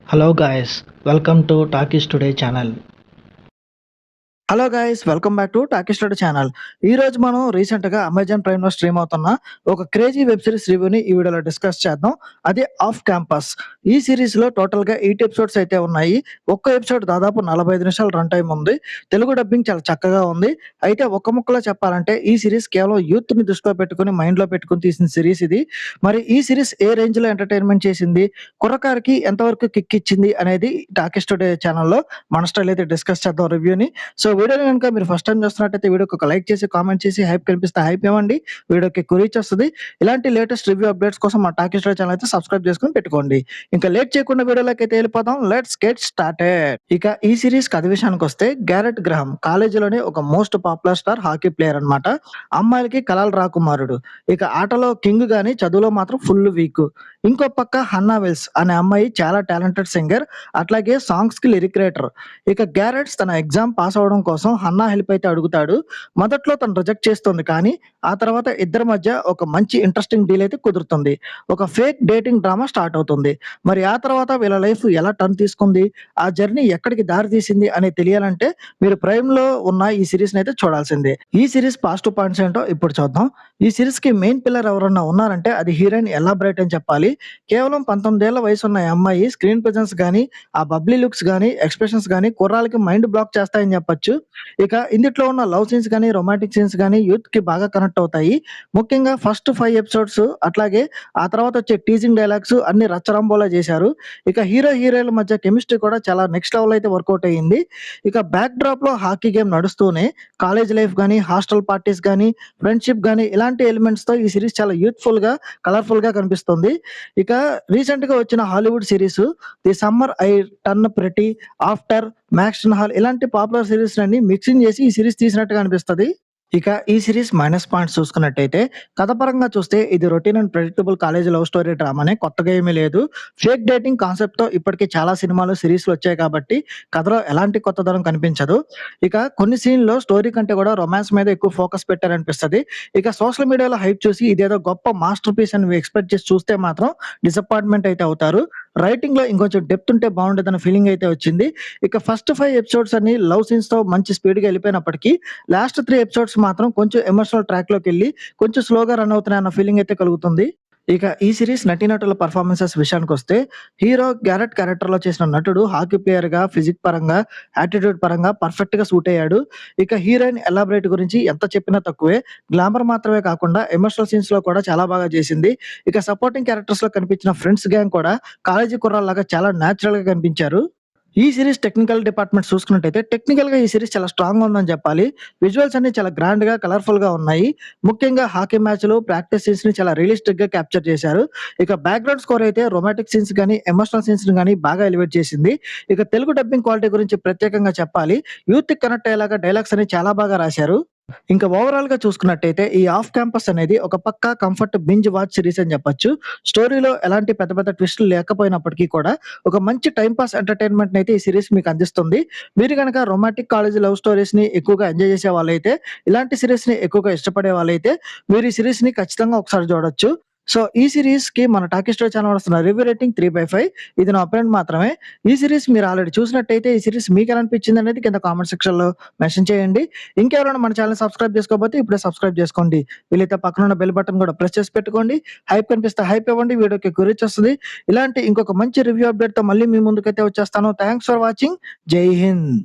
Hello guys, welcome to Talkies Today channel. Hello guys welcome back to Talky Study channel. ఈ రోజు మనం రీసెంట్గా Amazon prime లో stream అవుతున్న ఒక క్రేజీ వెబ్ సిరీస్ రివ్యూని ఈ వీడియోలో డిస్కస్ చేద్దాం. అదే ఆఫ్ క్యాంపస్. ఈ సిరీస్ లో టోటల్ గా 8 ఎపిసోడ్స్ అయితే ఉన్నాయి. ఒక్క ఎపిసోడ్ దాదాపు 45 నిమిషాలు రన్ టైం ఉంది. తెలుగు డబ్బింగ్ చాలా చక్కగా ఉంది. అయితే ఒక్క ముక్కలో చెప్పాలంటే ఈ సిరీస్ కేవలం యూత్ ని దృష్టిలో పెట్టుకుని మైండ్ లో పెట్టుకుని తీసిన సిరీస్ ఇది. మరి ఈ సిరీస్ ఏ రేంజ్ లో ఎంటర్టైన్మెంట్ చేసింది, కుర్రకారికి ఎంతవరకు కిక్ ఇచ్చింది అనేది టాకీ స్టడీ ఛానల్లో మన స్టైల్ అయితే డిస్కస్ చేద్దాం రివ్యూని. సో వీడియోని కనుక మీరు ఫస్ట్ టైం చూస్తున్నట్టయితే వీడియోకి ఒక లైక్ చేసి కామెంట్ చేసి హైప్ కనిపిస్తే హైప్ ఇవ్వండి. వీడియోకి ఎక్కువ రీచ్ వస్తుంది. ఇలాంటి లేటెస్ట్ రివ్యూ అప్డేట్స్ కోసం మా టాకీ స్టోరీ ఛానల్ అయితే సబ్స్క్రైబ్ చేసుకుని పెట్టుకోండి. ఇంకా లేట్ చేయకుండా వీడియోలోకి అయితే వెళ్ళిపోదాం. Let's get started. ఇక ఈ సిరీస్ కథ విషయానికి వస్తే గ్యారెట్ గ్రహం కాలేజీలోనే ఒక most popular star hockey player అన్నమాట. అమ్మాయిలకి కలల రాకుమారుడు. ఇక ఆటలో కింగ్ గాని చదువులో మాత్రం ఫుల్ వీక్. ఇంకో పక్క హన్నా వెల్స్ అనే అమ్మాయి చాలా టాలెంటెడ్ సింగర్, అట్లాగే సాంగ్స్ కి లిరిక్ రైటర్. ఇక గ్యారెట్స్ తన ఎగ్జామ్ పాస్ అవడం కోసం హన్నా హెల్ప్ అయితే అడుగుతాడు. మొదట్లో తను రిజెక్ట్ చేస్తుంది, కానీ ఆ తర్వాత ఇద్దరి మధ్య ఒక మంచి ఇంట్రెస్టింగ్ డీల్ అయితే కుదురుతుంది. ఒక ఫేక్ డేటింగ్ డ్రామా స్టార్ట్ అవుతుంది. మరి ఆ తర్వాత వీళ్ళ లైఫ్ ఎలా టర్న్ తీసుకుంది, ఆ జర్నీ ఎక్కడికి దారి తీసింది అనేది తెలియాలంటే మీరు ప్రైమ్ లో ఉన్న ఈ సిరీస్ అయితే చూడాల్సిందే. ఈ సిరీస్ పాజిటివ్ పాయింట్స్ ఏంటో ఇప్పుడు చూద్దాం. ఈ సిరీస్ కి మెయిన్ పిల్లర్ ఎవరన్నా ఉన్నారంటే అది హీరోయిన్ ఎల్లా బ్రైట్ అని చెప్పాలి. కేవలం 19 ఏళ్ల వయసు ఉన్న ఈ అమ్మాయి స్క్రీన్ ప్రెజెన్స్ గానీ, ఆ బబ్లీ లుక్స్ గానీ, ఎక్స్‌ప్రెషన్స్ గానీ కుర్రాళ్ళకి మైండ్ బ్లాక్ చేస్తాయని చెప్పొచ్చు. ఇక ఇందిట్లో ఉన్న లవ్ సీన్స్ గానీ, రొమాంటిక్ సీన్స్ గానీ యూత్‌కి బాగా కనెక్ట్ అవుతాయి. ముఖ్యంగా ఫస్ట్ 5 ఎపిసోడ్స్ అట్లాగే ఆ తర్వాత వచ్చే టీజింగ్ డైలాగ్స్ అన్ని రచ్చరంబోలా చేశారు. ఇక హీరో, హీరోయిన్ల మధ్య కెమిస్ట్రీ కూడా చాలా నెక్స్ట్ లెవెల్ అయితే వర్కౌట్ అయ్యింది. ఇక బ్యాక్ డ్రాప్‌లో హాకీ గేమ్ నడుస్తూనే కాలేజ్ లైఫ్ గానీ, హాస్టల్ పార్టీస్ గానీ, ఫ్రెండ్‌షిప్ గానీ ఇలాంటి ఎలిమెంట్స్‌తో ఈ సిరీస్ చాలా యూత్‌ఫుల్‌గా, కలర్‌ఫుల్‌గా కనిపిస్తుంది. ఇక రీసెంట్‌గా వచ్చిన Hollywood series 'the summer I turn pretty', 'after', 'max hall' ఇలాంటి పాపులర్ సీరీస్‌లన్నీ మిక్సింగ్ చేసి ఈ సిరీస్ తీసినట్టుగా అనిపిస్తది. ఇక ఈ సిరీస్ మైనస్ పాయింట్స్ చూసుకున్నట్టయితే కథ పరంగా చూస్తే ఇది routine and predictable college love story డ్రామానే, కొత్తగా ఏమీ లేదు. ఫేక్ డేటింగ్ కాన్సెప్ట్‌తో ఇప్పటికే చాలా సినిమాలు, సీరీస్‌లు వచ్చాయి కాబట్టి కథలో ఎలాంటి కొత్తదనం కనిపించదు. ఇక కొన్ని సీన్‌లో స్టోరీ కంటే కూడా రొమాన్స్ మీద ఎక్కువ ఫోకస్ పెట్టారనిపిస్తది. ఇక సోషల్ మీడియాలో హైప్ చూసి ఇదేదో గొప్ప మాస్టర్ పీస్ అని ఎక్స్‌పెక్ట్ చేసి చూస్తే మాత్రం డిసప్పాయింట్‌మెంట్ అయితే అవుతారు. రైటింగ్‌లో ఇంకొంచెం డెప్త్ ఉంటే బాగుండేదన్న ఫీలింగ్ అయితే వచ్చింది. ఇక ఫస్ట్ 5 ఎపిసోడ్స్ అన్ని లవ్ సీన్స్‌తో మంచి స్పీడ్‌గా ఎళ్ళిపోయినప్పటికీ లాస్ట్ 3 ఎపిసోడ్స్ మాత్రం కొంచెం ఎమోషనల్ ట్రాక్‌లోకెళ్ళి కొంచెం స్లోగా రన్ అవుతున్నాయన్న ఫీలింగ్ అయితే కలుగుతుంది. ఇక ఈ సిరీస్ నటీనటుల పెర్ఫార్మన్సెస్ విషయానికొస్తే హీరో గ్యారెట్ క్యారెక్టర్‌లో చేసిన నటుడు హాకీ ప్లేయర్‌గా, ఫిజిక్ పరంగా, యాటిట్యూడ్ పరంగా పర్ఫెక్ట్‌గా సూట్ అయ్యాడు. ఇక హీరోయిన్ ఎల్లా బ్రైట్ గురించి ఎంత చెప్పినా తక్కువే. గ్లామర్ మాత్రమే కాకుండా ఎమోషనల్ సీన్స్‌లో కూడా చాలా బాగా చేసింది. ఇక సపోర్టింగ్ క్యారెక్టర్స్‌లో కనిపించిన ఫ్రెండ్స్ గ్యాంగ్ కూడా కాలేజీ కుర్రాల్లాగా చాలా నేచురల్‌గా కనిపించారు. ఈ సిరీస్ టెక్నికల్ డిపార్ట్మెంట్ చూసుకున్నట్టయితే టెక్నికల్‌గా ఈ సిరీస్ చాలా స్ట్రాంగ్‌గా ఉందని చెప్పాలి. విజువల్స్ అన్ని చాలా గ్రాండ్‌గా, కలర్‌ఫుల్‌గా ఉన్నాయి. ముఖ్యంగా హాకీ మ్యాచ్‌లు, ప్రాక్టీస్ సీన్స్‌ని చాలా రియలిస్టిక్‌గా క్యాప్చర్ చేశారు. ఇక బ్యాక్‌గ్రౌండ్ స్కోర్ అయితే రొమాంటిక్ సీన్స్ గాని, ఎమోషనల్ సీన్స్‌ని గాని బాగా ఎలివేట్ చేసింది. ఇక తెలుగు డబ్బింగ్ క్వాలిటీ గురించి ప్రత్యేకంగా చెప్పాలి. యూత్‌కి కనెక్ట్ అయ్యేలాగా డైలాగ్స్ అన్ని చాలా బాగా రాశారు. ఇంకా ఓవరాల్‌గా చూసుకున్నట్టయితే ఈ ఆఫ్ క్యాంపస్ అనేది ఒక పక్కా కంఫర్ట్ బింజ్ వాచ్ సిరీస్ అని చెప్పొచ్చు. స్టోరీలో ఎలాంటి పెద్ద పెద్ద ట్విస్టులు లేకపోయినప్పటికీ కూడా ఒక మంచి టైమ్ పాస్ ఎంటర్‌టైన్‌మెంట్‌నయితే ఈ సిరీస్ మీకు అందిస్తుంది. మీరు గనక రొమాంటిక్ కాలేజీ లవ్ స్టోరీస్‌ని ఎక్కువగా ఎంజాయ్ చేసే వాళ్ళైతే, ఇలాంటి సిరీస్‌ని ఎక్కువగా ఇష్టపడే వాళ్ళైతే మీరు ఈ సిరీస్‌ని ఖచ్చితంగా ఒకసారి చూడొచ్చు. సో ఈ సిరీస్‌కి మన టాకీ స్టోరీ ఛానల్ వస్తున్న రివ్యూ రేటింగ్ 3/5. ఇది నా ఒపీనియన్ మాత్రమే. ఈ సిరీస్ మీరు ఆల్రెడీ చూసినట్టయితే ఈ సిరీస్ మీకెలా అనిపించిందనేది కింద కామెంట్ సెక్షన్‌లో మెన్షన్ చేయండి. ఇంకెవరైనా మన ఛానెల్ సబ్స్క్రైబ్ చేసుకోకపోతే ఇప్పుడే సబ్స్క్రైబ్ చేసుకోండి. వీలైతే పక్కనున్న బెల్ బటన్ కూడా ప్రెస్ చేసి పెట్టుకోండి. హైప్ కనిపిస్తే హైప్ ఇవ్వండి. వీడియోకి ఎక్కువ రీచ్ వస్తది. ఇలాంటి ఇంకొక మంచి రివ్యూ అప్డేట్‌తో మళ్ళీ మీ ముందుకైతే వచ్చేస్తాను. Thanks for watching. జై హింద్.